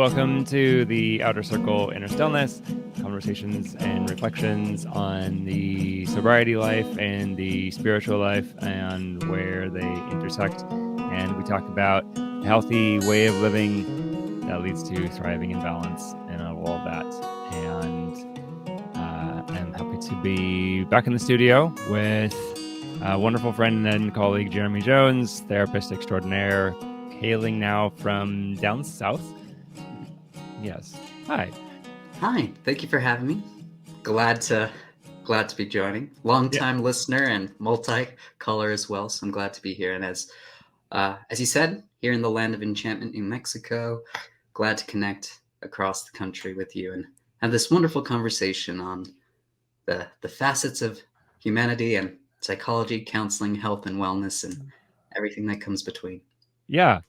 Welcome to the Outer Circle Inner Stillness, conversations and reflections on the sobriety life and the spiritual life and where they intersect. And we talk about a healthy way of living that leads to thriving in balance and all of that. And I'm happy to be back in the studio with a wonderful friend and colleague, Jeremy Jones, therapist extraordinaire, hailing now from down south. Yes. Hi. Hi. Thank you for having me. Glad to be joining. Long-time listener and multi-color as well. So I'm glad to be here. And as you said, here in the land of enchantment, New Mexico, glad to connect across the country with you and have this wonderful conversation on the facets of humanity and psychology, counseling, health and wellness, and everything that comes between. Yeah,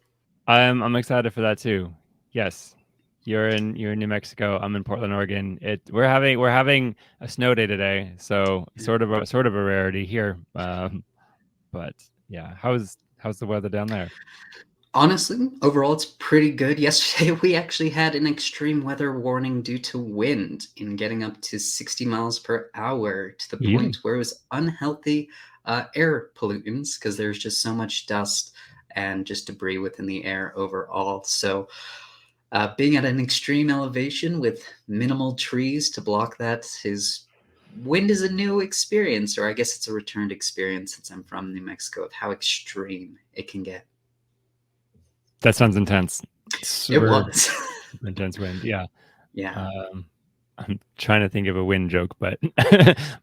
I'm excited for that too. Yes, you're in New Mexico. I'm in Portland, Oregon. We're having a snow day today, so sort of a rarity here. But yeah, how's the weather down there? Honestly, overall, it's pretty good. Yesterday, we actually had an extreme weather warning due to wind in getting up to 60 miles per hour to the point where it was unhealthy air pollutants because there's just so much dust and just debris within the air overall. So being at an extreme elevation with minimal trees to block that wind is a new experience, or I guess it's a returned experience since I'm from New Mexico, of how extreme it can get. That sounds intense. It was. Intense wind. Yeah. Yeah. I'm trying to think of a wind joke, but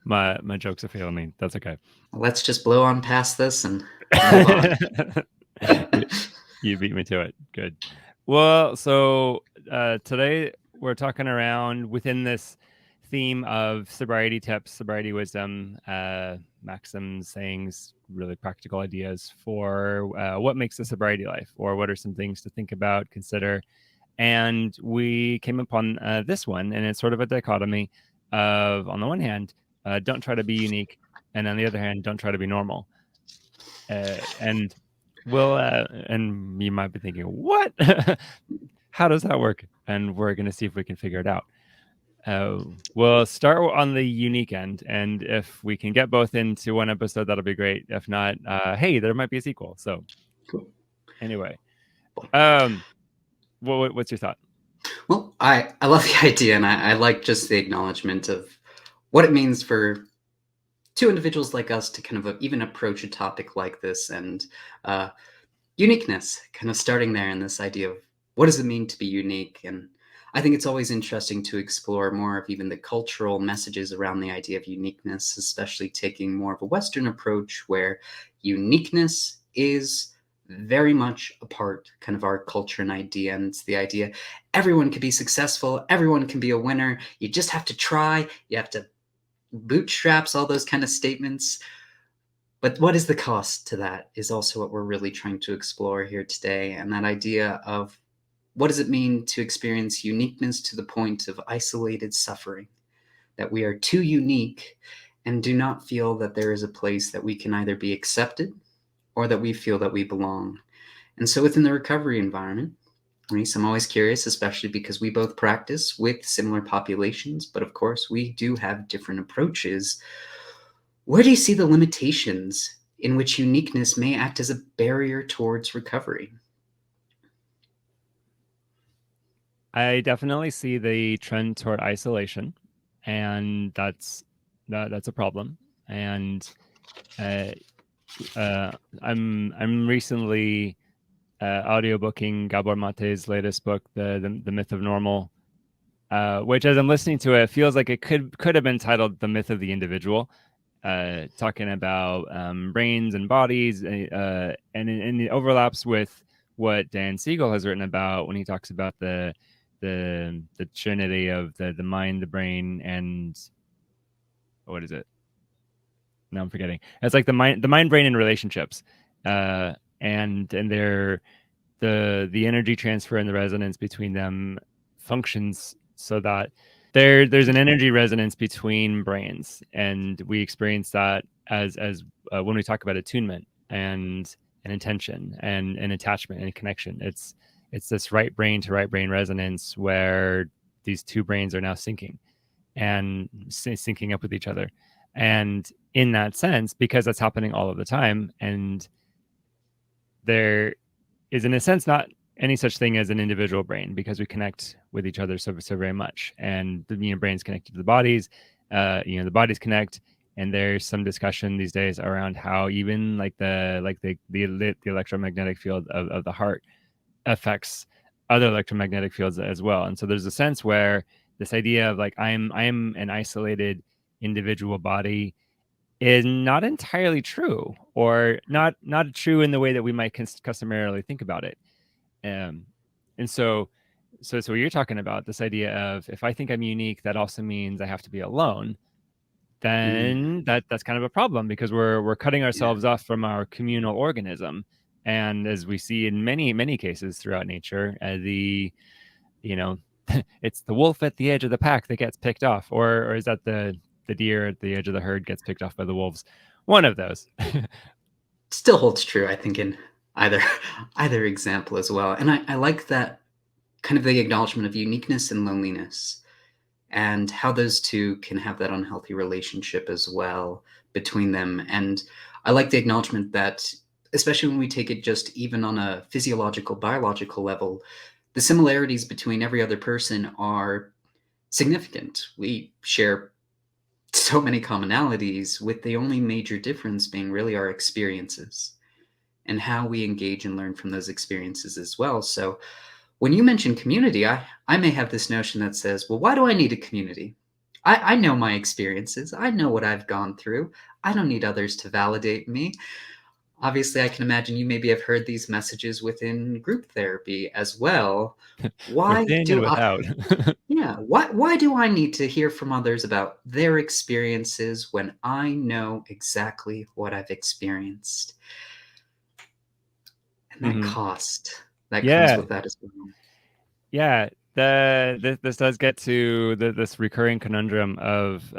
my jokes are failing me. That's okay. Let's just blow on past this and move on. You beat me to it. Good. Well, so today we're talking around within this theme of sobriety tips, sobriety wisdom, maxims, sayings, really practical ideas for what makes a sobriety life, or what are some things to think about, consider. And we came upon this one, and it's sort of a dichotomy of, on the one hand, don't try to be unique, and on the other hand, don't try to be normal. And you might be thinking, what? How does that work? And we're going to see if we can figure it out. We'll start on the unique end, and if we can get both into one episode, that'll be great. If not, hey, there might be a sequel. So, cool. Anyway, what's your thought? Well, I love the idea, and I like just the acknowledgement of what it means for two individuals like us to kind of even approach a topic like this, and uniqueness, kind of starting there in this idea of what does it mean to be unique. And I think it's always interesting to explore more of even the cultural messages around the idea of uniqueness, especially taking more of a Western approach where uniqueness is very much a part kind of our culture and idea. And it's the idea everyone can be successful, everyone can be a winner, you just have to try, you have to bootstraps, all those kind of statements. But what is the cost to that is also what we're really trying to explore here today. And that idea of what does it mean to experience uniqueness to the point of isolated suffering, that we are too unique and do not feel that there is a place that we can either be accepted or that we feel that we belong. And so within the recovery environment, I'm always curious, especially because we both practice with similar populations, but of course we do have different approaches. Where do you see the limitations in which uniqueness may act as a barrier towards recovery? I definitely see the trend toward isolation, and that's a problem. And I'm recently audiobooking Gabor Mate's latest book, the Myth of Normal, which, as I'm listening to it, feels like it could have been titled The Myth of the Individual, talking about brains and bodies, and it overlaps with what Dan Siegel has written about when he talks about the trinity of the mind, the brain, and what is it? No, I'm forgetting. It's like the mind, brain, and relationships, and they're the energy transfer and the resonance between them functions so that there's an energy resonance between brains, and we experience that as when we talk about attunement and intention and attachment and connection. It's this right brain to right brain resonance where these two brains are now syncing and syncing up with each other. And in that sense, because that's happening all of the time, and there is, in a sense, not any such thing as an individual brain because we connect with each other so very much, and the brains connected to the bodies, the bodies connect, and there's some discussion these days around how even like the electromagnetic field of the heart affects other electromagnetic fields as well. And so there's a sense where this idea of like I'm an isolated individual body is not entirely true, or not true in the way that we might customarily think about it. Um, and so what you're talking about, this idea of if I think I'm unique, that also means I have to be alone. Mm, Then that's kind of a problem because we're cutting yeah. ourselves off from our communal organism. And as we see in many cases throughout nature, you know it's the wolf at the edge of the pack that gets picked off, or is that the deer at the edge of the herd gets picked off by the wolves? One of those. Still holds true, I think, in either either example as well. And I like that kind of the acknowledgement of uniqueness and loneliness, and how those two can have that unhealthy relationship as well between them. And I like the acknowledgement that, especially when we take it just even on a physiological, biological level, the similarities between every other person are significant. We share so many commonalities, with the only major difference being really our experiences and how we engage and learn from those experiences as well. So when you mention community, I may have this notion that says, well, why do I need a community? I know my experiences. I know what I've gone through. I don't need others to validate me. Obviously, I can imagine you maybe have heard these messages within group therapy as well. Why Within and do I, without. yeah, why do I need to hear from others about their experiences when I know exactly what I've experienced? And that Hmm. cost that comes Yeah, with that as well. yeah. This does get to this recurring conundrum of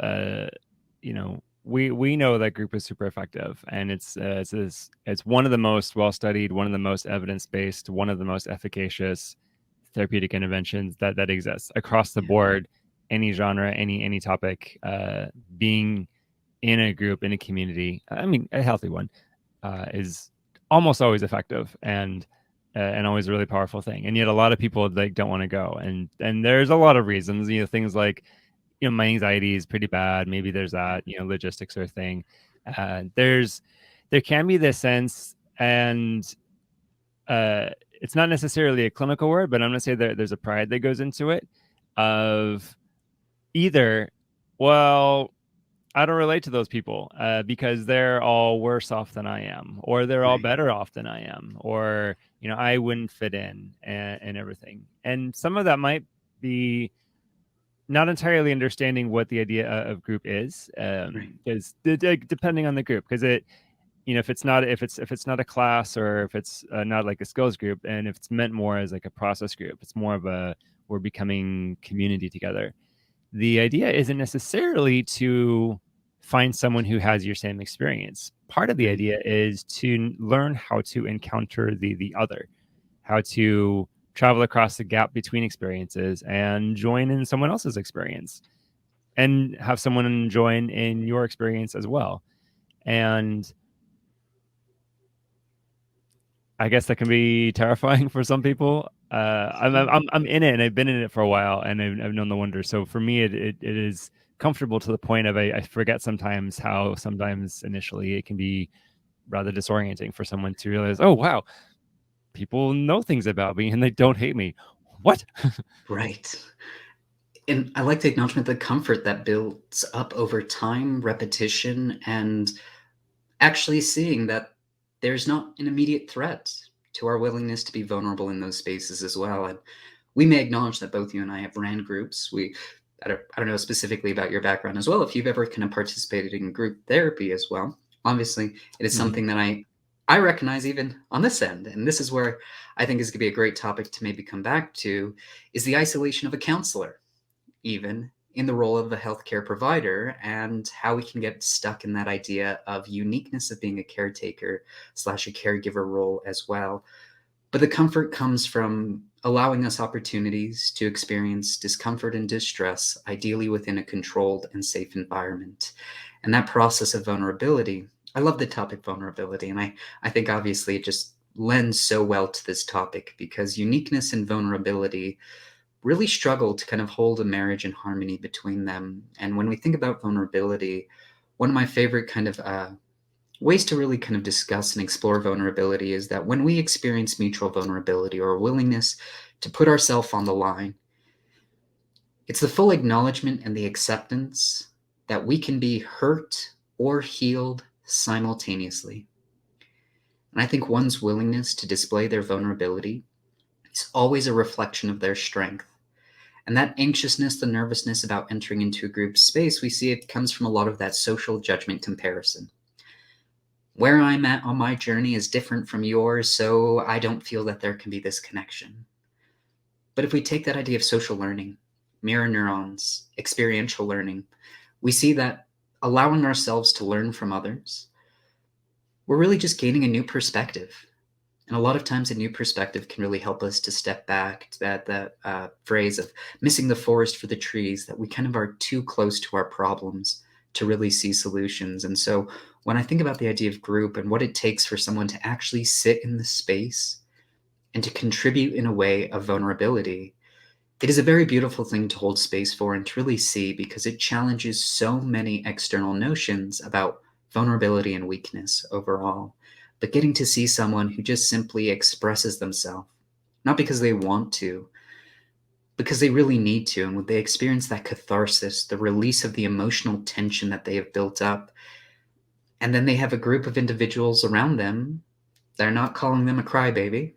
we know that group is super effective, and it's one of the most well studied, one of the most evidence based, one of the most efficacious therapeutic interventions that exists across the Yeah, board, any genre, any topic. Being in a group, in a community, I mean a healthy one, is almost always effective, and always a really powerful thing. And yet a lot of people like don't want to go, and there's a lot of reasons. Things like my anxiety is pretty bad. Maybe there's that. Logistics are a thing. There can be this sense, and it's not necessarily a clinical word, but I'm gonna say there's a pride that goes into it of either, well, I don't relate to those people because they're all worse off than I am, or they're all right. better off than I am, or I wouldn't fit in, and everything. And some of that might be not entirely understanding what the idea of group is, Right. because depending on the group, because if it's not a class, or if it's not like a skills group, and if it's meant more as like a process group, it's more of a we're becoming community together. The idea isn't necessarily to find someone who has your same experience. Part of the Right. idea is to learn how to encounter the other, how to travel across the gap between experiences and join in someone else's experience, and have someone join in your experience as well. And I guess that can be terrifying for some people. I'm in it, and I've been in it for a while, and I've known the wonder. So for me, it is comfortable to the point of I forget sometimes how sometimes initially it can be rather disorienting for someone to realize, oh wow, people know things about me and they don't hate me. What? Right. And I like the acknowledgement, the comfort that builds up over time, repetition, and actually seeing that there's not an immediate threat to our willingness to be vulnerable in those spaces as well. And we may acknowledge that both you and I have ran groups. I don't know specifically about your background as well, if you've ever kind of participated in group therapy as well. Obviously, it is Hmm. something that I recognize even on this end, and this is where I think is going to be a great topic to maybe come back to, is the isolation of a counselor, even in the role of a healthcare provider, and how we can get stuck in that idea of uniqueness of being a caretaker slash a caregiver role as well. But the comfort comes from allowing us opportunities to experience discomfort and distress, ideally within a controlled and safe environment. And that process of vulnerability, I love the topic vulnerability, and I think obviously it just lends so well to this topic because uniqueness and vulnerability really struggle to kind of hold a marriage in harmony between them. And when we think about vulnerability, one of my favorite kind of ways to really kind of discuss and explore vulnerability is that when we experience mutual vulnerability or a willingness to put ourselves on the line, it's the full acknowledgement and the acceptance that we can be hurt or healed simultaneously. And I think one's willingness to display their vulnerability is always a reflection of their strength. And that anxiousness, the nervousness about entering into a group space, we see it comes from a lot of that social judgment comparison. Where I'm at on my journey is different from yours, so I don't feel that there can be this connection. But if we take that idea of social learning, mirror neurons, experiential learning, we see that allowing ourselves to learn from others, we're really just gaining a new perspective. And a lot of times a new perspective can really help us to step back to that phrase of missing the forest for the trees, that we kind of are too close to our problems to really see solutions. And so when I think about the idea of group and what it takes for someone to actually sit in the space and to contribute in a way of vulnerability, it is a very beautiful thing to hold space for and to really see, because it challenges so many external notions about vulnerability and weakness overall. But getting to see someone who just simply expresses themselves, not because they want to, because they really need to, and when they experience that catharsis, the release of the emotional tension that they have built up, and then they have a group of individuals around them that are not calling them a crybaby,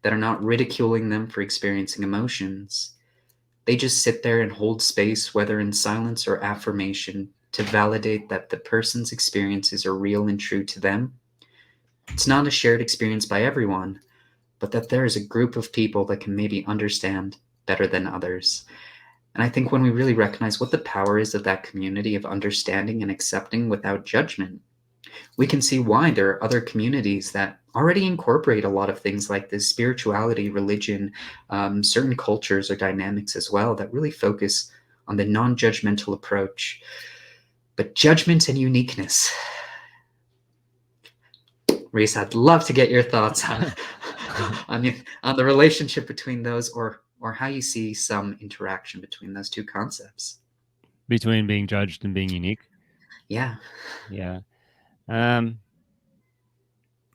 that are not ridiculing them for experiencing emotions. They just sit there and hold space, whether in silence or affirmation, to validate that the person's experiences are real and true to them. It's not a shared experience by everyone, but that there is a group of people that can maybe understand better than others. And I think when we really recognize what the power is of that community of understanding and accepting without judgment, we can see why there are other communities that already incorporate a lot of things like this spirituality, religion, certain cultures or dynamics as well that really focus on the non-judgmental approach. But judgment and uniqueness. Reese, I'd love to get your thoughts on the relationship between those, or how you see some interaction between those two concepts. Between being judged and being unique. Yeah. Yeah. Well,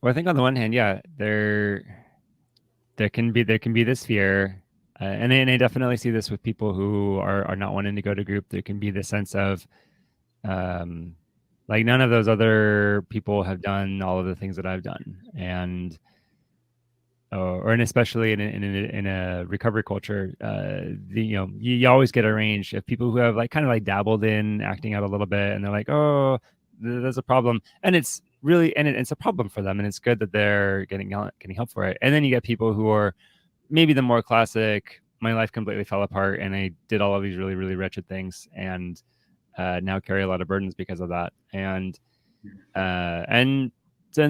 I think on the one hand, yeah, there can be this fear, and I definitely see this with people who are not wanting to go to group. There can be this sense of like none of those other people have done all of the things that I've done, and and especially in a recovery culture, you always get a range of people who have like kind of like dabbled in acting out a little bit, and they're like, oh, there's a problem, and it's really it's a problem for them, and it's good that they're getting help for it. And then you get people who are maybe the more classic, my life completely fell apart, and I did all of these really really wretched things, and now carry a lot of burdens because of that, and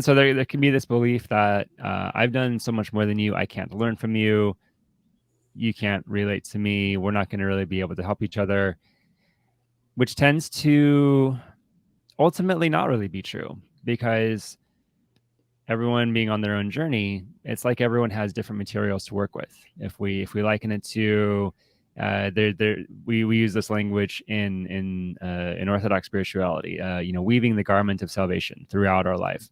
so there can be this belief that I've done so much more than you, I can't learn from you, you can't relate to me, we're not going to really be able to help each other, which tends to ultimately not really be true, because everyone being on their own journey, it's like everyone has different materials to work with. If we liken it to we use this language in Orthodox spirituality, weaving the garment of salvation throughout our life.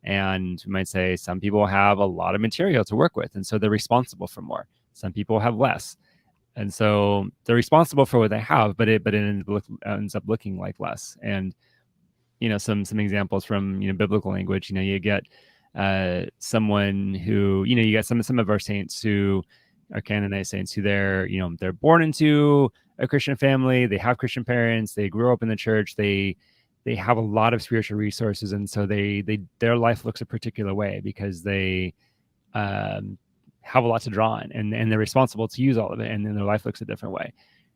And we might say some people have a lot of material to work with, and so they're responsible for more. Some people have less, and so they're responsible for what they have, but it ends up looking like less. And some examples from biblical language. You get someone who you get some of our saints who are canonized saints who they're born into a Christian family, they have Christian parents, they grew up in the church, they have a lot of spiritual resources, and so their life looks a particular way because they have a lot to draw on, and they're responsible to use all of it, and then their life looks a different way.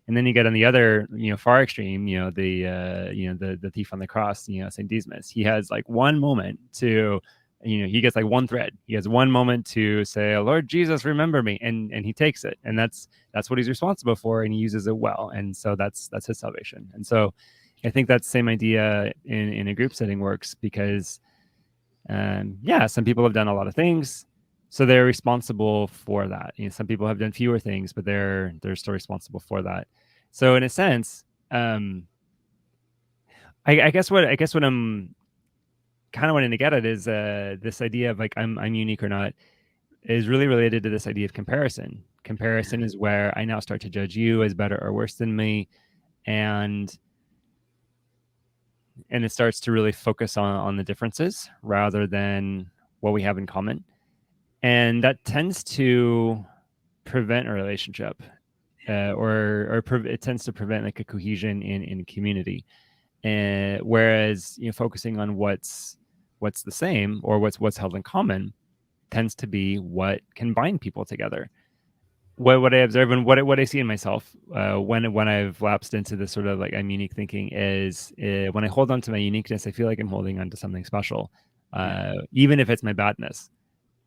And then you get on the other, far extreme, the thief on the cross, Saint Dismas. He has like one moment to He gets like one thread. He has one moment to say, Lord Jesus, remember me. And he takes it. And that's what he's responsible for. And he uses it well. And so that's his salvation. And so I think that same idea in a group setting works because, some people have done a lot of things. So they're responsible for that. Some people have done fewer things, but they're still responsible for that. So in a sense, I guess what I'm kind of wanting to get at is this idea of like I'm unique or not is really related to this idea of comparison. Comparison is where I now start to judge you as better or worse than me, and it starts to really focus on the differences rather than what we have in common, and that tends to prevent a relationship, or it tends to prevent like a cohesion in community. And whereas focusing on what's the same or what's held in common tends to be what can bind people together. What I observe and what I see in myself when I've lapsed into this sort of like I'm unique thinking is when I hold on to my uniqueness, I feel like I'm holding on to something special, even if it's my badness.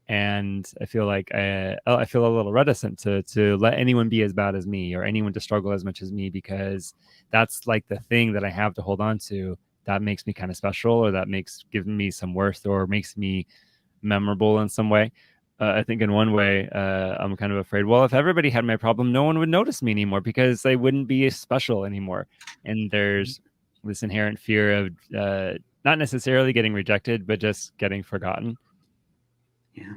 And I feel like I feel a little reticent to let anyone be as bad as me or anyone to struggle as much as me, because that's like the thing that I have to hold on to that makes me kind of special, or that makes giving me some worth, or makes me memorable in some way. I think in one way, I'm kind of afraid, well, if everybody had my problem, no one would notice me anymore because I wouldn't be special anymore. And there's this inherent fear of not necessarily getting rejected, but just getting forgotten. Yeah.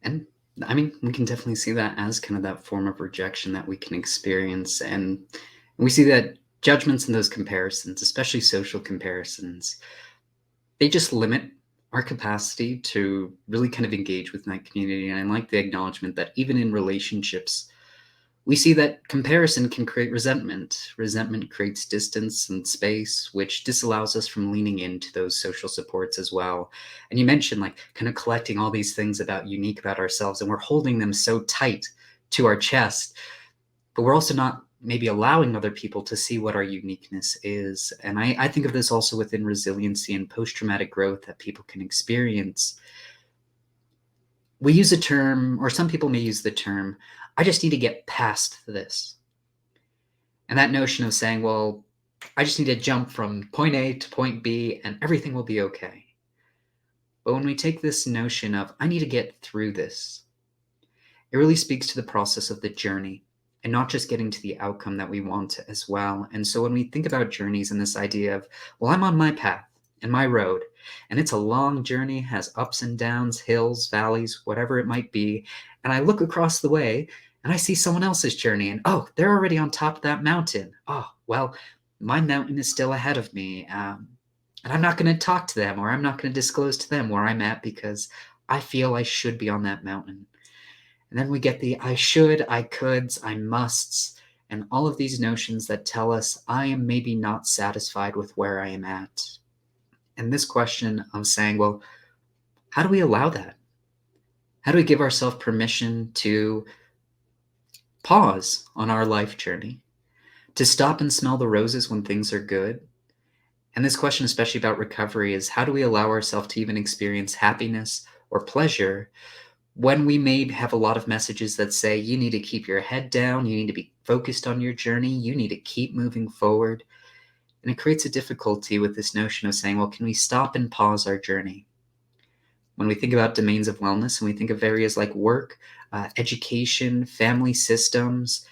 And I mean, we can definitely see that as kind of that form of rejection that we can experience. And we see that judgments and those comparisons, especially social comparisons, they just limit our capacity to really kind of engage with that community. And I like the acknowledgement that even in relationships, we see that comparison can create resentment. Resentment creates distance and space, which disallows us from leaning into those social supports as well. And you mentioned like kind of collecting all these things unique about ourselves, and we're holding them so tight to our chest, but we're also not maybe allowing other people to see what our uniqueness is. And I think of this also within resiliency and post-traumatic growth that people can experience. We use a term, or some people may use the term, I just need to get past this. And that notion of saying, well, I just need to jump from point A to point B and everything will be okay. But when we take this notion of, I need to get through this, it really speaks to the process of the journey and not just getting to the outcome that we want as well. And so when we think about journeys and this idea of, well, I'm on my path and my road, and it's a long journey, has ups and downs, hills, valleys, whatever it might be. And I look across the way and I see someone else's journey, and oh, they're already on top of that mountain. Oh, well, my mountain is still ahead of me. And I'm not going to talk to them, or I'm not going to disclose to them where I'm at because I feel I should be on that mountain. And then we get the I should, I coulds, I musts, and all of these notions that tell us I am maybe not satisfied with where I am at. And this question of saying, well, how do we allow that? How do we give ourselves permission to pause on our life journey, to stop and smell the roses when things are good? And this question, especially about recovery, is how do we allow ourselves to even experience happiness or pleasure when we may have a lot of messages that say, you need to keep your head down, you need to be focused on your journey, you need to keep moving forward. And it creates a difficulty with this notion of saying, well, can we stop and pause our journey? When we think about domains of wellness and we think of areas like work, education, family systems,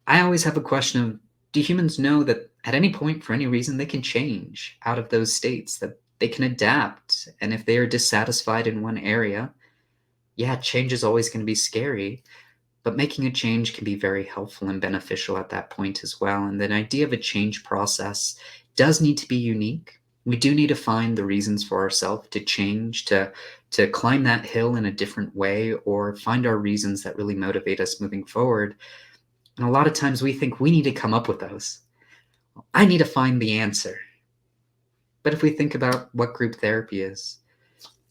I always have a question of, do humans know that at any point, for any reason, they can change out of those states, that they can adapt? And if they are dissatisfied in one area, yeah, change is always going to be scary, but making a change can be very helpful and beneficial at that point as well. And the idea of a change process does need to be unique. We do need to find the reasons for ourselves to change, to climb that hill in a different way, or find our reasons that really motivate us moving forward. And a lot of times we think we need to come up with those. I need to find the answer. But if we think about what group therapy is,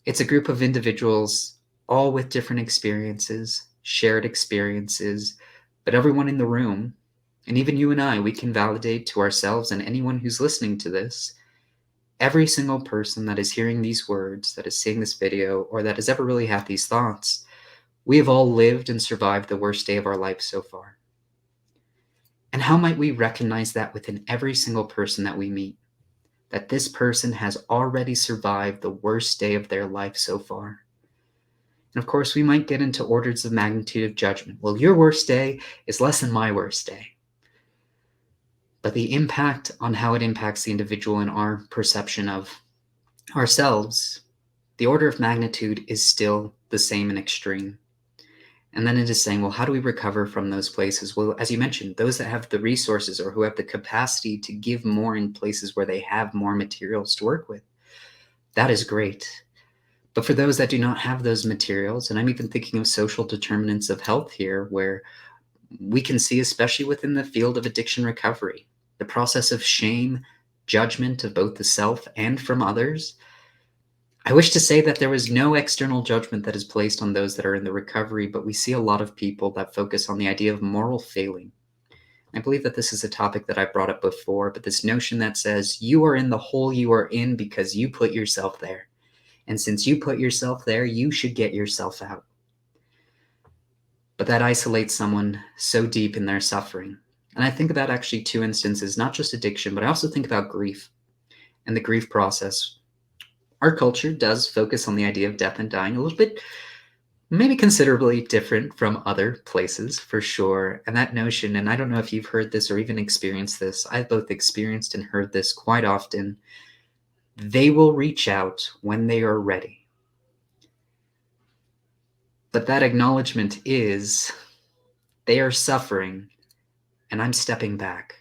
it's a group of individuals all with different experiences, shared experiences, but everyone in the room, and even you and I, we can validate to ourselves and anyone who's listening to this Every single person that is hearing these words, that is seeing this video, or that has ever really had these thoughts, we have all lived and survived the worst day of our life so far. And how might we recognize that within every single person that we meet? That this person has already survived the worst day of their life so far. And of course, we might get into orders of magnitude of judgment. Well, your worst day is less than my worst day. But the impact on how it impacts the individual and our perception of ourselves, the order of magnitude is still the same and extreme. And then it is saying, well, how do we recover from those places? Well, as you mentioned, those that have the resources or who have the capacity to give more in places where they have more materials to work with, that is great. But for those that do not have those materials, and I'm even thinking of social determinants of health here, where we can see, especially within the field of addiction recovery, the process of shame, judgment of both the self and from others. I wish to say that there was no external judgment that is placed on those that are in the recovery, but we see a lot of people that focus on the idea of moral failing. I believe that this is a topic that I brought up before, but this notion that says you are in the hole you are in because you put yourself there. And since you put yourself there, you should get yourself out. But that isolates someone so deep in their suffering. And I think about actually two instances, not just addiction, but I also think about grief and the grief process. Our culture does focus on the idea of death and dying a little bit, maybe considerably different from other places, for sure. And that notion, and I don't know if you've heard this or even experienced this, I've both experienced and heard this quite often. They will reach out when they are ready. But that acknowledgement is they are suffering and I'm stepping back.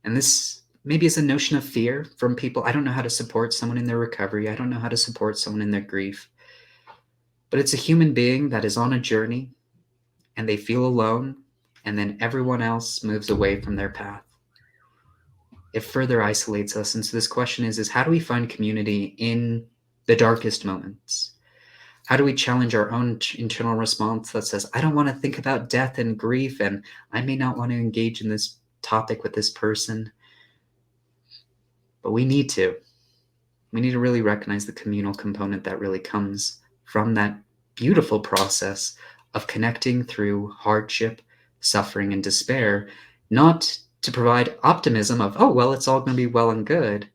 And this maybe is a notion of fear from people. I don't know how to support someone in their recovery. I don't know how to support someone in their grief. But it's a human being that is on a journey and they feel alone, and then everyone else moves away from their path. It further isolates us. And so this question is how do we find community in the darkest moments? How do we challenge our own internal response that says, I don't want to think about death and grief, and I may not want to engage in this topic with this person, but we need to. We need to really recognize the communal component that really comes from that beautiful process of connecting through hardship, suffering, and despair, not to provide optimism of, oh, well, it's all going to be well and good,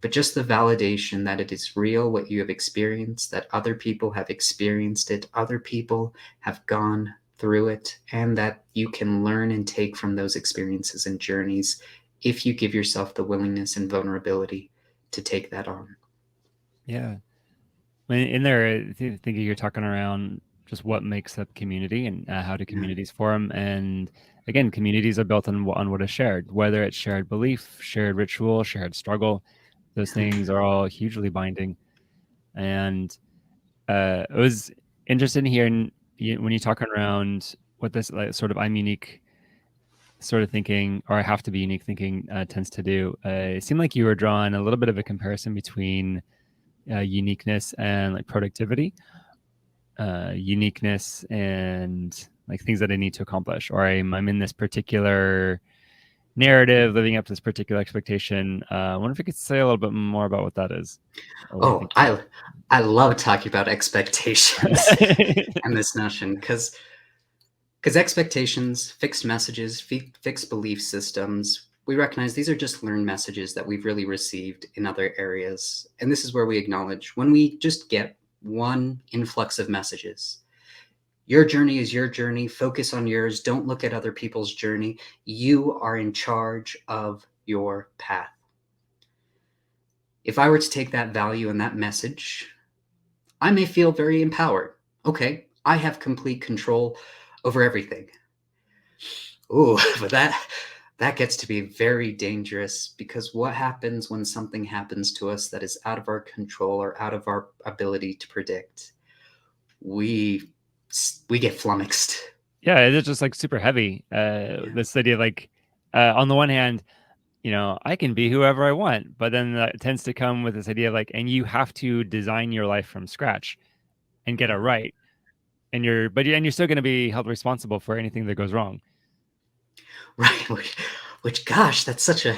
but just the validation that it is real, what you have experienced, that other people have experienced it, other people have gone through it, and that you can learn and take from those experiences and journeys if you give yourself the willingness and vulnerability to take that on. Yeah. In there, I think you're talking around just what makes up community and how do communities form. And again, communities are built on what is shared, whether it's shared belief, shared ritual, shared struggle. Those things are all hugely binding. And it was interesting hearing when you're talking around what this like, sort of I'm unique sort of thinking, or I have to be unique thinking tends to do. It seemed like you were drawing a little bit of a comparison between uniqueness and like productivity, uniqueness and like things that I need to accomplish, or I'm in this particular narrative, living up to this particular expectation. I wonder if you could say a little bit more about what that is, or what you Oh, think. I love talking about expectations and this notion because expectations, fixed messages, fixed belief systems, we recognize these are just learned messages that we've really received in other areas. And this is where we acknowledge when we just get one influx of messages. Your journey is your journey. Focus on yours. Don't look at other people's journey. You are in charge of your path. If I were to take that value and that message, I may feel very empowered. Okay, I have complete control over everything. Ooh, but that gets to be very dangerous because what happens when something happens to us that is out of our control or out of our ability to predict? We get flummoxed. Yeah, it's just like super heavy. Yeah. This idea, like, on the one hand, I can be whoever I want, but then that tends to come with this idea of like, and you have to design your life from scratch and get it right, and you're still going to be held responsible for anything that goes wrong. Right. Which, gosh, that's such a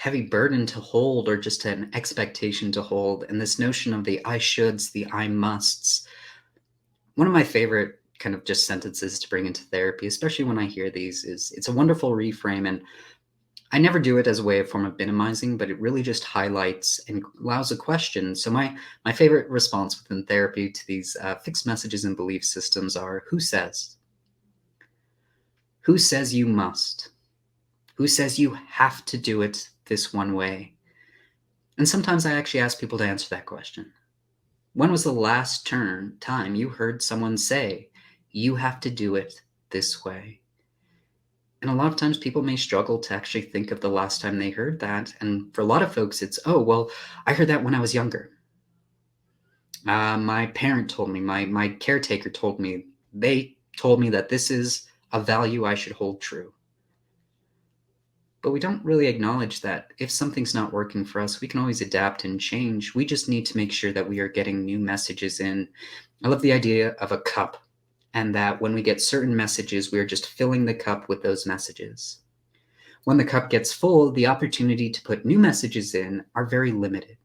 heavy burden to hold or just an expectation to hold. And this notion of the I shoulds, the I musts. One of my favorite kind of just sentences to bring into therapy, especially when I hear these, is it's a wonderful reframe. And I never do it as a way of form of minimizing, but it really just highlights and allows a question. So my favorite response within therapy to these fixed messages and belief systems are: who says? Who says you must? Who says you have to do it this one way? And sometimes I actually ask people to answer that question. When was the last time you heard someone say, you have to do it this way? And a lot of times people may struggle to actually think of the last time they heard that. And for a lot of folks, it's, oh, well, I heard that when I was younger. My parent told me, my caretaker told me, they told me that this is a value I should hold true. But we don't really acknowledge that if something's not working for us, we can always adapt and change. We just need to make sure that we are getting new messages in. I love the idea of a cup, and that when we get certain messages, we are just filling the cup with those messages. When the cup gets full, the opportunity to put new messages in are very limited.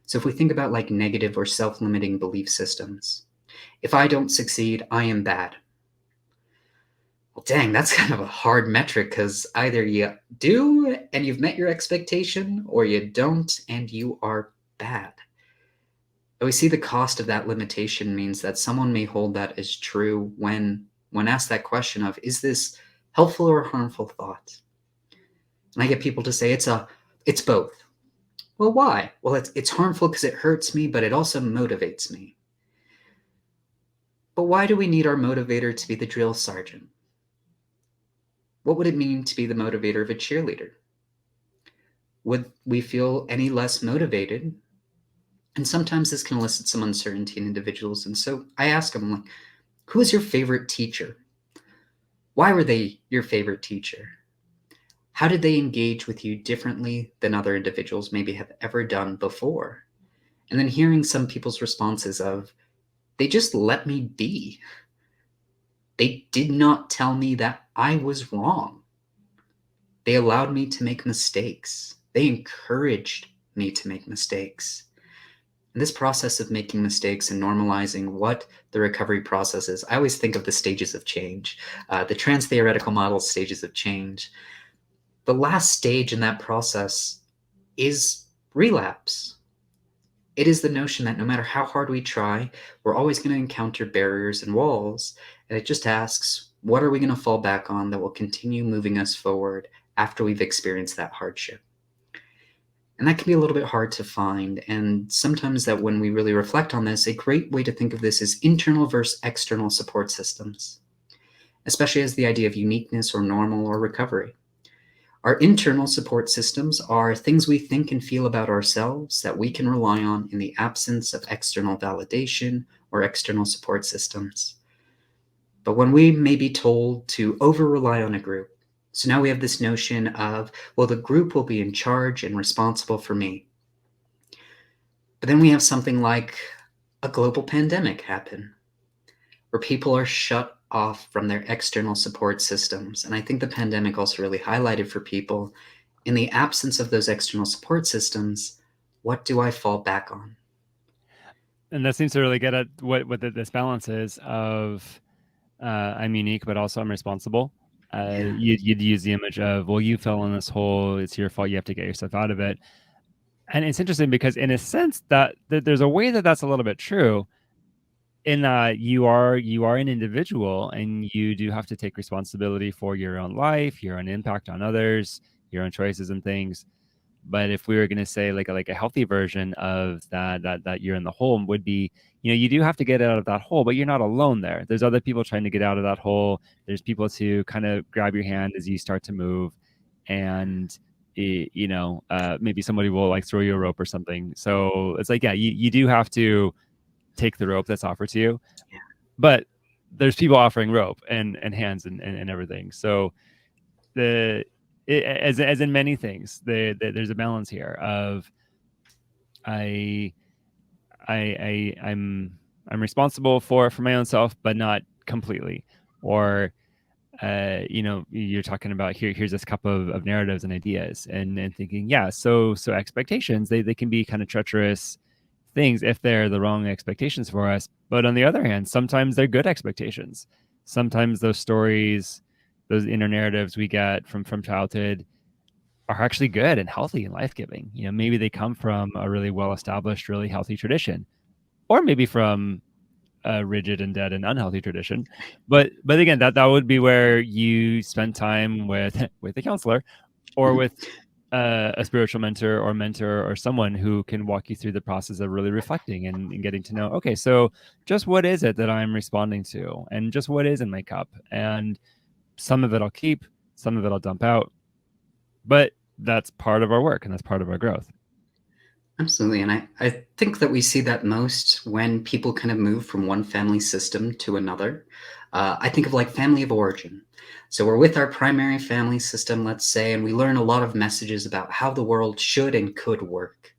So if we think about like negative or self-limiting belief systems, if I don't succeed, I am bad. Well, dang, that's kind of a hard metric, because either you do and you've met your expectation, or you don't and you are bad. But we see the cost of that limitation means that someone may hold that as true when asked that question of, is this helpful or harmful thought? And I get people to say it's both. Well, why? Well, it's harmful because it hurts me, but it also motivates me. But why do we need our motivator to be the drill sergeant? What would it mean to be the motivator of a cheerleader? Would we feel any less motivated? And sometimes this can elicit some uncertainty in individuals. And so I ask them, like, who is your favorite teacher? Why were they your favorite teacher? How did they engage with you differently than other individuals maybe have ever done before? And then hearing some people's responses of, they just let me be. They did not tell me that I was wrong. They allowed me to make mistakes. They encouraged me to make mistakes. And this process of making mistakes and normalizing what the recovery process is, I always think of the stages of change, the trans-theoretical model stages of change. The last stage in that process is relapse. It is the notion that no matter how hard we try, we're always going to encounter barriers and walls. And it just asks, what are we going to fall back on that will continue moving us forward after we've experienced that hardship? And that can be a little bit hard to find. And sometimes that when we really reflect on this, a great way to think of this is internal versus external support systems, especially as the idea of uniqueness or normal or recovery. Our internal support systems are things we think and feel about ourselves that we can rely on in the absence of external validation or external support systems. But when we may be told to over-rely on a group, so now we have this notion of, well, the group will be in charge and responsible for me. But then we have something like a global pandemic happen, where people are shut off from their external support systems. And I think the pandemic also really highlighted for people, in the absence of those external support systems, what do I fall back on? And that seems to really get at what this balance is of I'm unique, but also I'm responsible. Yeah. You'd use the image of, well, you fell in this hole, it's your fault, you have to get yourself out of it. And it's interesting because in a sense that there's a way that that's a little bit true, in that you are an individual and you do have to take responsibility for your own life, your own impact on others, your own choices and things. But if we were going to say like a healthy version of that you're in the hole would be, you do have to get out of that hole, but you're not alone there. There's other people trying to get out of that hole. There's people to kind of grab your hand as you start to move, and maybe somebody will like throw you a rope or something. So it's like, yeah, you do have to take the rope that's offered to you, but there's people offering rope and hands and everything. So the as in many things, there's a balance here of I I'm responsible for my own self, but not completely. Or you're talking about here's this cup of narratives and ideas, and thinking, yeah, so expectations, they can be kind of treacherous things if they're the wrong expectations for us. But on the other hand, sometimes they're good expectations. Sometimes those stories, those inner narratives we get from childhood are actually good and healthy and life-giving. Maybe they come from a really well-established, really healthy tradition, or maybe from a rigid and dead and unhealthy tradition. But again, that would be where you spend time with with a counselor, or Mhm. with a spiritual mentor or someone who can walk you through the process of really reflecting and getting to know, okay, so just what is it that I'm responding to, and just what is in my cup, and some of it I'll keep, some of it I'll dump out, but that's part of our work and that's part of our growth. Absolutely. And I think that we see that most when people kind of move from one family system to another. I think of like family of origin. So we're with our primary family system, let's say, and we learn a lot of messages about how the world should and could work.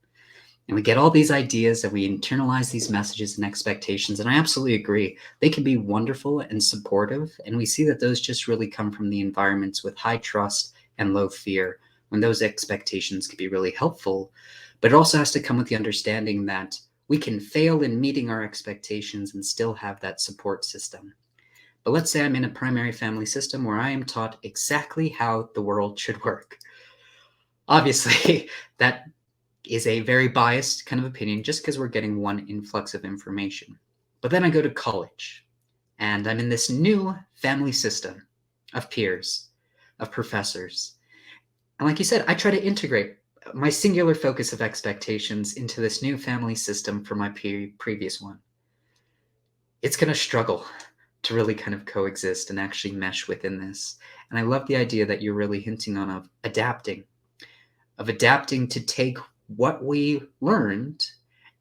And we get all these ideas and we internalize these messages and expectations. And I absolutely agree. They can be wonderful and supportive. And we see that those just really come from the environments with high trust and low fear, when those expectations can be really helpful. But it also has to come with the understanding that we can fail in meeting our expectations and still have that support system. But let's say I'm in a primary family system where I am taught exactly how the world should work. Obviously, that is a very biased kind of opinion just because we're getting one influx of information. But then I go to college and I'm in this new family system of peers, of professors. And like you said, I try to integrate my singular focus of expectations into this new family system from my previous one. It's going to struggle to really kind of coexist and actually mesh within this. And I love the idea that you're really hinting on of adapting to take what we learned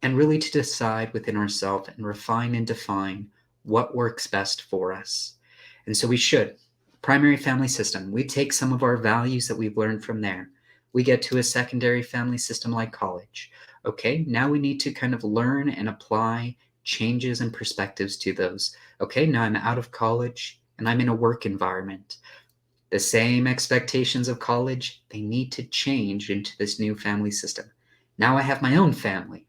and really to decide within ourselves and refine and define what works best for us. And so we should. Primary family system, we take some of our values that we've learned from there. We get to a secondary family system like college. Okay, now we need to kind of learn and apply changes and perspectives to those. Okay, now I'm out of college and I'm in a work environment. The same expectations of college, they need to change into this new family system. Now I have my own family,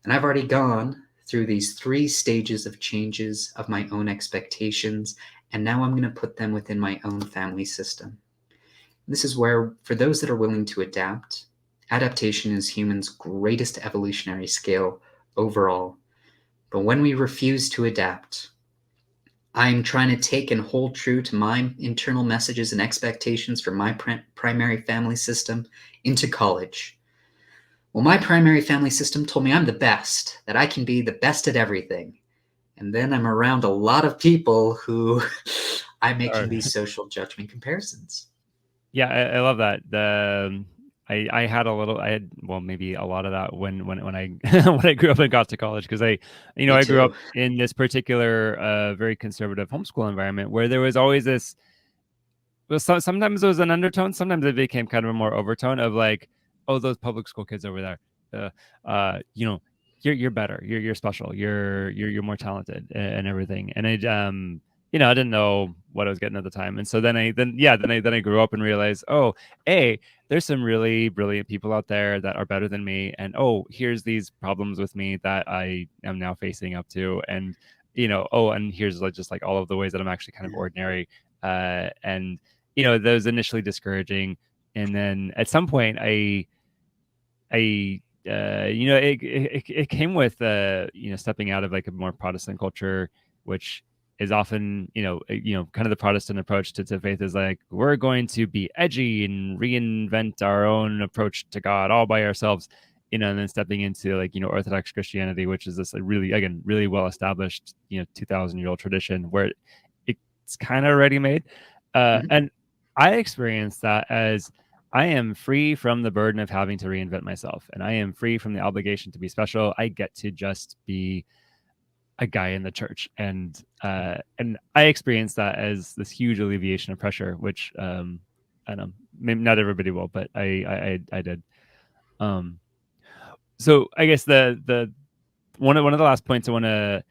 and I've already gone through these 3 stages of changes of my own expectations, and now I'm going to put them within my own family system. This is where, for those that are willing to adapt, adaptation is humans' greatest evolutionary skill overall. But when we refuse to adapt, I'm trying to take and hold true to my internal messages and expectations from my primary family system into college. Well, my primary family system told me I'm the best, that I can be the best at everything. And then I'm around a lot of people who I'm making Or these social judgment comparisons. Yeah, I love that. I had a little, I had, well, maybe a lot of that when I when I grew up and got to college, because Me I grew up too. in this particular very conservative homeschool environment where there was always this. Well, sometimes it was an undertone. Sometimes it became kind of a more overtone of like, oh, those public school kids over there, you know, you're better. You're special. You're more talented and everything. And I didn't know what I was getting at the time. And so then I grew up and realized, oh, there's some really brilliant people out there that are better than me, and oh, here's these problems with me that I am now facing up to, and and here's like just like all of the ways that I'm actually kind of ordinary, and that was initially discouraging. And then at some point, it came with stepping out of like a more Protestant culture, which is often kind of the Protestant approach to faith is like, we're going to be edgy and reinvent our own approach to God all by ourselves, and then stepping into like Orthodox Christianity, which is this like, really, again, really well established 2,000-year-old tradition where it's kind of ready made. Mhm. And I experienced that as I am free from the burden of having to reinvent myself, and I am free from the obligation to be special. I get to just be a guy in the church, and I experienced that as this huge alleviation of pressure, which I don't know, maybe not everybody will, but I did. Um, so I guess the one of the last points I want to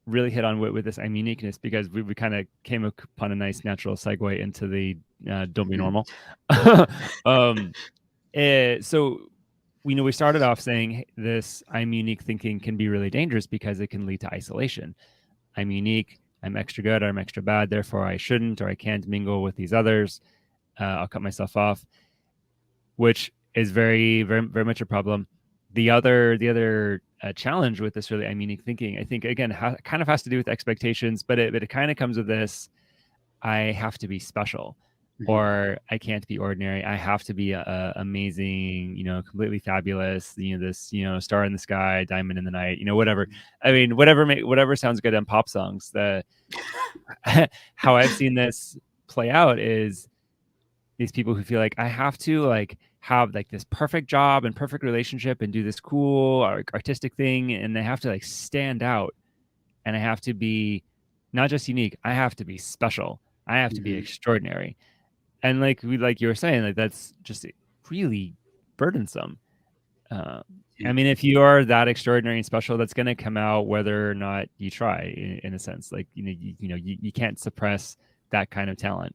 really hit on with this I'm uniqueness, because we kind of came upon a nice natural segue into the don't be Mhm. normal. um, so we started off saying, "Hey, this I'm unique thinking can be really dangerous because it can lead to isolation. I'm unique, I'm extra good, or I'm extra bad, therefore I shouldn't or I can't mingle with these others. I'll cut myself off," which is very much a problem. The other challenge with this really I'm unique thinking, I think, again, kind of has to do with expectations, but it kind of comes with this: I have to be special, Mhm. or I can't be ordinary. I have to be amazing, completely fabulous, this, star in the sky, diamond in the night, whatever. I mean, whatever sounds good on pop songs. The How I've seen this play out is these people who feel like I have to like have like this perfect job and perfect relationship and do this cool artistic thing, and they have to like stand out, and I have to be not just unique, I have to be special. I have to be Mhm. extraordinary. And like you were saying, like that's just really burdensome. Uh, I Yeah. mean, if you are that extraordinary and special, that's going to come out whether or not you try. In a sense, like you can't suppress that kind of talent.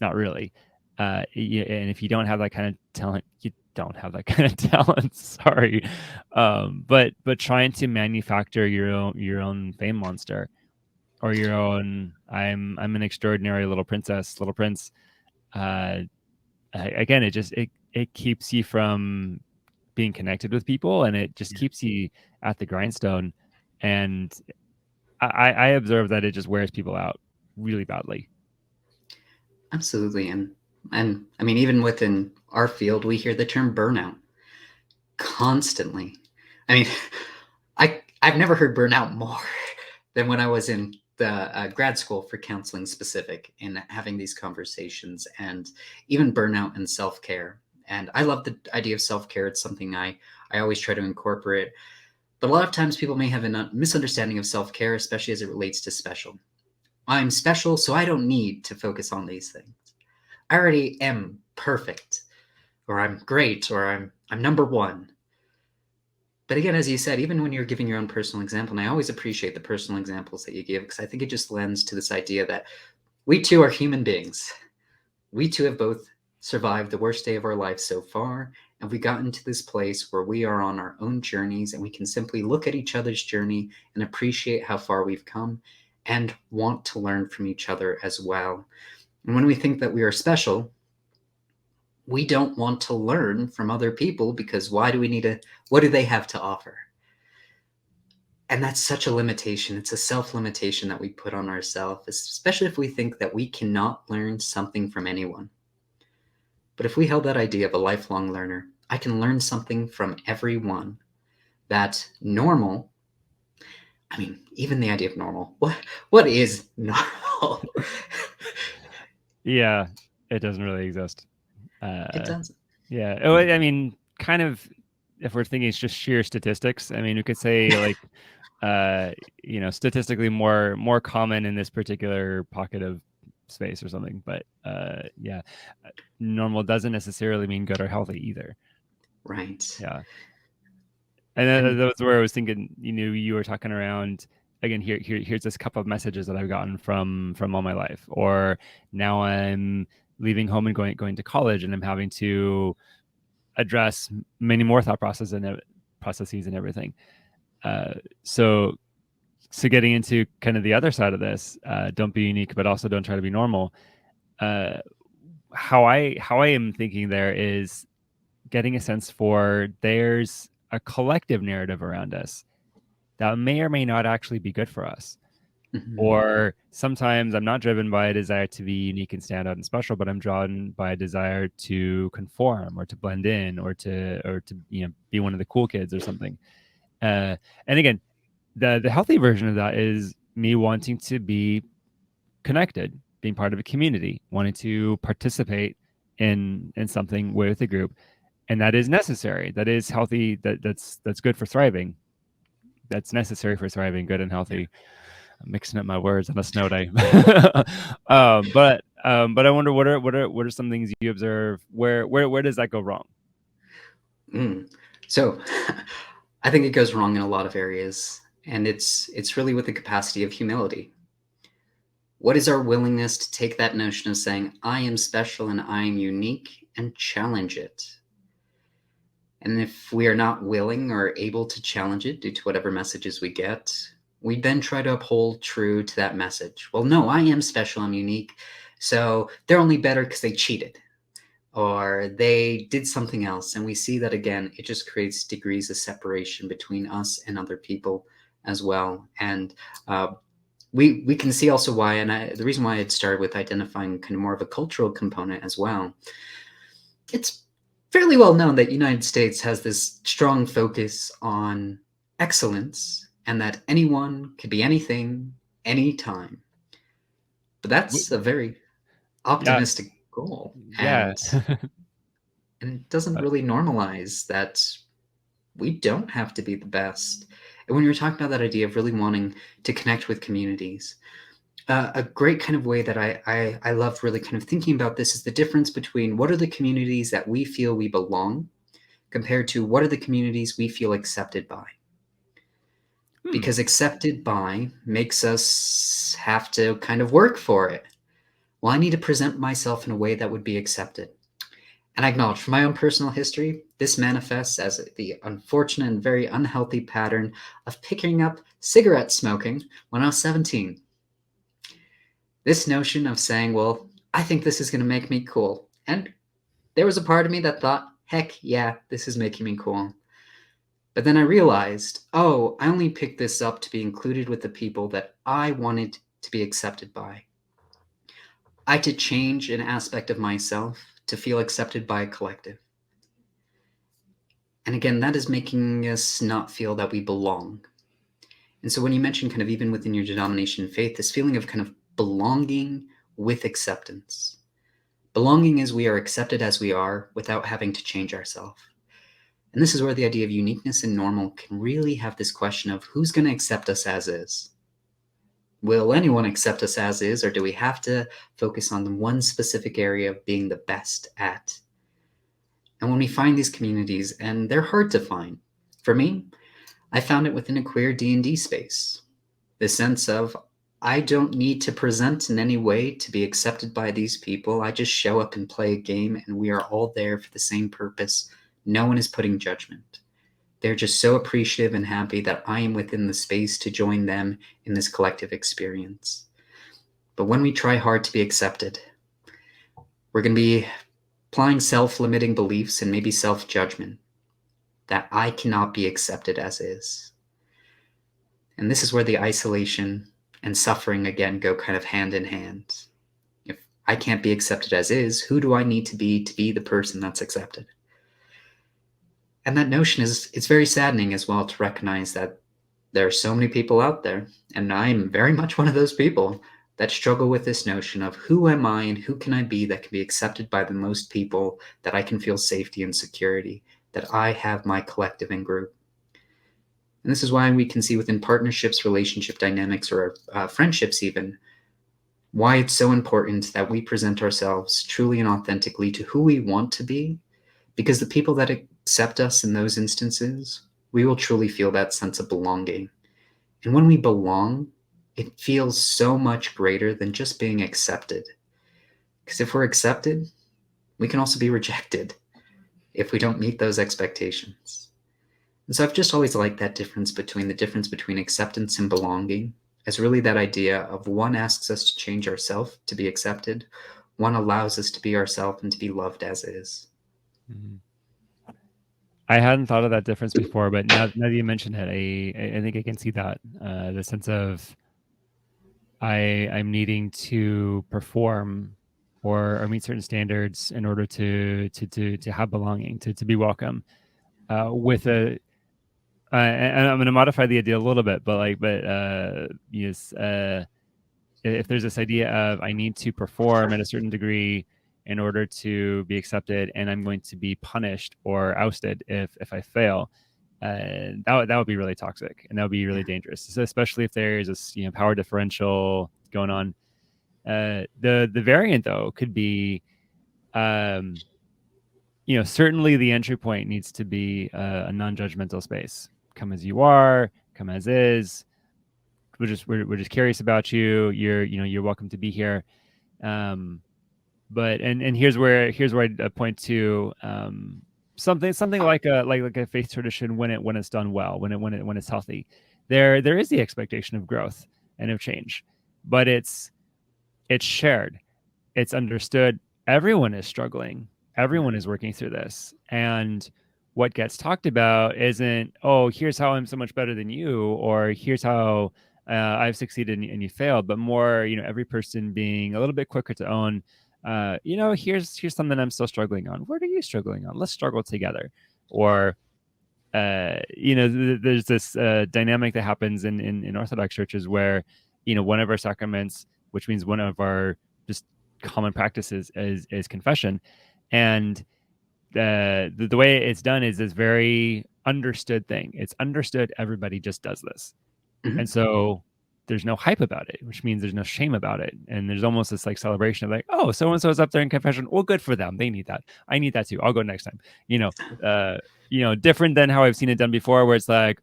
Not really. And if you don't have that kind of talent, you don't have that kind of talent. Sorry, but trying to manufacture your own fame monster, or your own I'm an extraordinary little princess, little prince. Uh, Again, it keeps you from being connected with people, and it just Yeah. keeps you at the grindstone. And I observe that it just wears people out really badly. Absolutely. And I mean, even within our field, we hear the term burnout constantly. I mean, I've never heard burnout more than when I was in the grad school for counseling specific and having these conversations, and even burnout and self care. And I love the idea of self care. It's something I always try to incorporate. But a lot of times people may have a misunderstanding of self care, especially as it relates to special. I'm special, so I don't need to focus on these things. I already am perfect, or I'm great, or I'm number one. But again, as you said, even when you're giving your own personal example, and I always appreciate the personal examples that you give, because I think it just lends to this idea that we too are human beings. We too have both survived the worst day of our life so far, and we got into this place where we are on our own journeys, and we can simply look at each other's journey and appreciate how far we've come and want to learn from each other as well. And when we think that we are special, we don't want to learn from other people, because why do we need to? What do they have to offer? And that's such a limitation. It's a self limitation that we put on ourselves, especially if we think that we cannot learn something from anyone. But if we held that idea of a lifelong learner, I can learn something from everyone. That normal, I mean, even the idea of normal, what is normal? Yeah, it doesn't really exist. It Uh, doesn't. yeah. Oh, I mean, kind of. If we're thinking it's just sheer statistics, I mean, we could say like, uh, statistically more common in this particular pocket of space or something. But yeah, normal doesn't necessarily mean good or healthy either. Right. Yeah. And And that's where I was thinking, you were talking around again. Here's this couple of messages that I've gotten from all my life, or now I'm leaving home and going to college, and I'm having to address many more thought processes and everything. Uh, so getting into kind of the other side of this, don't be unique, but also don't try to be normal. Uh, how I am thinking there is getting a sense for there's a collective narrative around us that may or may not actually be good for us. mhm, Or sometimes I'm not driven by a desire to be unique and stand out and special, but I'm drawn by a desire to conform or to blend in or to be one of the cool kids or something. And again, the healthy version of that is me wanting to be connected, being part of a community, wanting to participate in something with a group, and that is necessary. That is healthy. That's good for thriving. That's necessary for thriving. Good and yeah. healthy. I'm mixing up my words on a snow day. But I wonder what are some things you observe where does that go wrong? Mm. So I think it goes wrong in a lot of areas. And it's really with the capacity of humility. What is our willingness to take that notion of saying, I am special and I am unique, and challenge it? And if we are not willing or able to challenge it due to whatever messages we get, we then try to uphold true to that message. Well, no, I am special, I'm unique. So they're only better because they cheated or they did something else. And we see that again, it just creates degrees of separation between us and other people as well. And we can see also why, and the reason why it started with identifying kind of more of a cultural component as well. It's fairly well known that United States has this strong focus on excellence and that anyone could be anything anytime. But that's a very Yeah, optimistic goal, yeah. and it doesn't really normalize that we don't have to be the best. And when you're talking about that idea of really wanting to connect with communities, a great kind of way that I love really kind of thinking about this is the difference between what are the communities that we feel we belong compared to what are the communities we feel accepted by. Hmm. Because accepted by makes us have to kind of work for it. Well, I need to present myself in a way that would be accepted. And I acknowledge from my own personal history, this manifests as the unfortunate and very unhealthy pattern of picking up cigarette smoking when I was 17. This notion of saying, well, I think this is going to make me cool. And there was a part of me that thought, heck yeah, this is making me cool. But then I realized, oh, I only picked this up to be included with the people that I wanted to be accepted by. I had to change an aspect of myself to feel accepted by a collective. And again, that is making us not feel that we belong. And so when you mention kind of even within your denomination faith, this feeling of kind of belonging with acceptance. Belonging is we are accepted as we are without having to change ourselves. And this is where the idea of uniqueness and normal can really have this question of who's going to accept us as is? Will anyone accept us as is, or do we have to focus on the one specific area of being the best at? And when we find these communities, and they're hard to find, for me, I found it within a queer D&D space. The sense of I don't need to present in any way to be accepted by these people. I just show up and play a game, and we are all there for the same purpose. No one is putting judgment. They're just so appreciative and happy that I am within the space to join them in this collective experience. But when we try hard to be accepted, we're going to be applying self-limiting beliefs and maybe self-judgment that I cannot be accepted as is. And this is where the isolation and suffering again go kind of hand in hand. If I can't be accepted as is, who do I need to be the person that's accepted? And that notion it's very saddening as well to recognize that there are so many people out there, and I'm very much one of those people that struggle with this notion of who am I and who can I be that can be accepted by the most people, that I can feel safety and security, that I have my collective and group. And this is why we can see within partnerships, relationship dynamics, or friendships even, why it's so important that we present ourselves truly and authentically to who we want to be, because the people that accept us in those instances, we will truly feel that sense of belonging. And when we belong, it feels so much greater than just being accepted. Because if we're accepted, we can also be rejected if we don't meet those expectations. And so I've just always liked that difference between acceptance and belonging, as really that idea of one asks us to change ourselves to be accepted, one allows us to be ourselves and to be loved as is. Mhm. I hadn't thought of that difference before, but now that you mentioned it, I think I can see that the sense of I'm needing to perform or meet certain standards in order to have belonging, to be welcome. With a and I'm going to modify the idea a little bit, but yes, if there's this idea of I need to perform at a certain degree in order to be accepted, and I'm going to be punished or ousted if I fail, that would be really toxic, and that would be really dangerous. So especially if there's this power differential going on. The variant though could be, um, certainly the entry point needs to be a non-judgmental space. Come as you are, come as is. We're just curious about you. You're welcome to be here. Um, but and here's where I point to something like a faith tradition when it's done well, when it's healthy. There is the expectation of growth and of change, but it's shared, it's understood. Everyone is struggling. Everyone is working through this. And what gets talked about isn't, oh, here's how I'm so much better than you, or here's how I've succeeded and you failed, but more, every person being a little bit quicker to own, here's something I'm still struggling on. What are you struggling on? Let's struggle together. Or, there's this dynamic that happens in Orthodox churches where, one of our sacraments, which means one of our just common practices, is confession. And the way it's done is this very understood thing. It's understood everybody just does this. Mhm. And so there's no hype about it, which means there's no shame about it. And there's almost this like celebration of like, oh, so and so is up there in confession. Well, good for them. They need that. I need that too. I'll go next time. Different than how I've seen it done before, where it's like,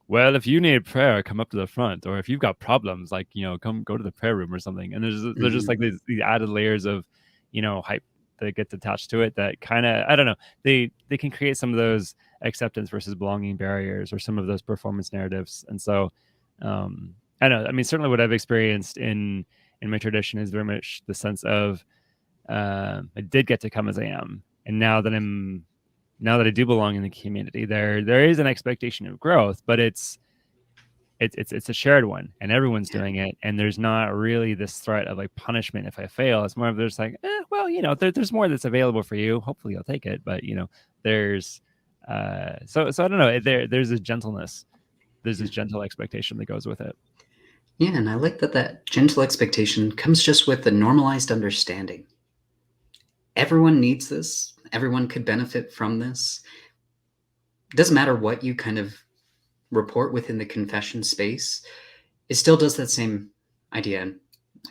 well, if you need prayer, come up to the front, or if you've got problems, like come go to the prayer room or something. And there's just Mhm. like these added layers of hype that gets attached to it that kind of, I don't know, they can create some of those acceptance versus belonging barriers, or some of those performance narratives. And so I don't know, I mean, certainly what I've experienced in my tradition is very much the sense of I did get to come as I am, and now that I do belong in the community, there is an expectation of growth, but it's a shared one, and everyone's Yeah. doing it, and there's not really this threat of like punishment if I fail. It's more of there's like, well, there's more that's available for you. Hopefully, you'll take it, but there's so I don't know. There's a gentleness. There's Yeah. this gentle expectation that goes with it. Yeah, and I like that gentle expectation comes just with the normalized understanding. Everyone needs this. Everyone could benefit from this. It doesn't matter what you kind of report within the confession space. It still does that same idea.